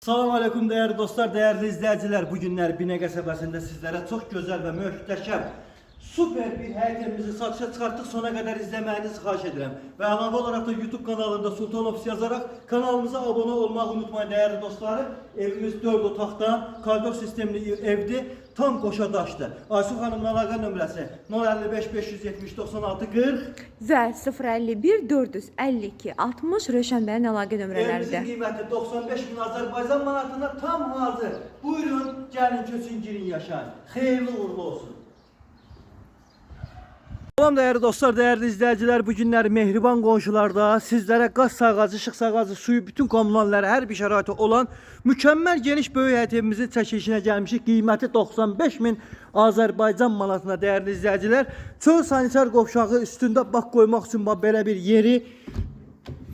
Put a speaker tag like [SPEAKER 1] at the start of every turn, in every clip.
[SPEAKER 1] Salam aleyküm değerli dostlar, değerli izleyiciler. Bugünler Binə qəsəbəsində sizlere çok güzel ve möhtəşəm, süper bir həyətimizi satışa çıxartdıq. Sona kadar izlemenizi xahiş edirəm. Ve əlavə olarak da YouTube kanalında Sultan Ofis yazarak kanalımıza abone olmayı unutmayın değerli dostlarım. Evimiz 4 otaqdan, koridor sistemli evdir. Tam Qoşadaşdır. Aysu xanımın əlaqə nömrəsi 055 570 96 40
[SPEAKER 2] və 051 452 60 Rövşən bəyin əlaqə nömrələridir.
[SPEAKER 1] Evimizin qiyməti 95 bin Azərbaycan manatına tam hazır. Buyurun, gəlin köçün, girin, yaşayın. Xeyirli uğurlu olsun. Salam değerli dostlar, değerli izleyiciler. Bugünler mehriban qonşularda sizlere qaz sağacı, işıq sağacı, suyu, bütün kommunalları, hər bir şəraiti olan mükemmel geniş böyük həyət evimizin çəkilişinə gəlmişik. Qiyməti 95 bin Azərbaycan manatına değerli izleyiciler. Çöl sanitar qovşağı üstündə bax qoymaq üçün belə bir yeri,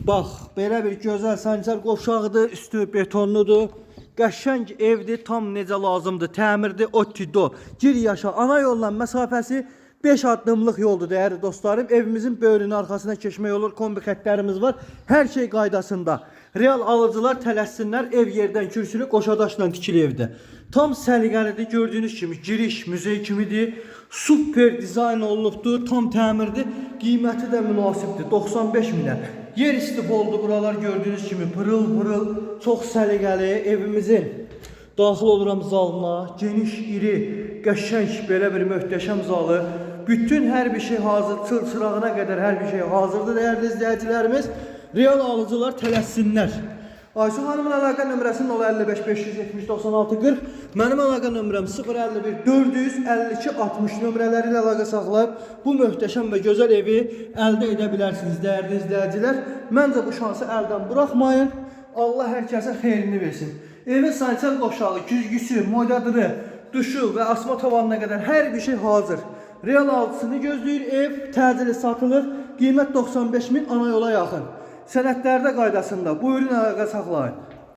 [SPEAKER 1] bax belə bir gözəl sanitar qovşağıdır, üstü betonludur. Qəşəng evdir, tam necə lazımdır, təmirdir, ottido. Gir yaşa, ana yolla məsafəsi 5 addımlıq yoldur değerli dostlarım. Evimizin böyrünün arkasına keçmək olur. Kombi xətlərimiz var. Hər şey qaydasında. Real alıcılar tələssinlər. Ev yerdən kürsülü Qoşadaşla tikili evdə. Tam səliqəlidir. Gördüyünüz kimi giriş muzey kimidir. Super dizayn olunubdur. Tam təmirdir. Qiyməti də münasibdir. 95 minə. Yer istif oldu buralar, gördüyünüz kimi pırıl pırıl. Çox səliqəli evimizin. Daxil oluram zalına. Geniş, iri, qəşəng belə bir möhtəşəm zalı. Bütün her bir şey hazır, çırağına kadar her bir şey hazırdır değerli izleyicilerimiz. Real alıcılar tələssinlər. Aysu Hanımın əlaqə nömrəsi 055 570 96 40. Mənim əlaqə nömrəm 051 452 60 nömrələri ilə əlaqə saxlayıb bu möhtəşəm və gözəl evi əldə edə bilərsiniz değerli izleyiciler. Məncə bu şansı əldən buraxmayın. Allah hər kəsə xeyrini versin. Evin sanitar qovşağı, güzgüsü, moydadırı, duşu və asma tavanına qədər hər bir şey hazır. Real alıcısını gözləyir, ev təcili satılır, qiymət 95 min, ana yola yaxın. Sənədlərdə qaydasında, buyurun əlaqə saxlayın.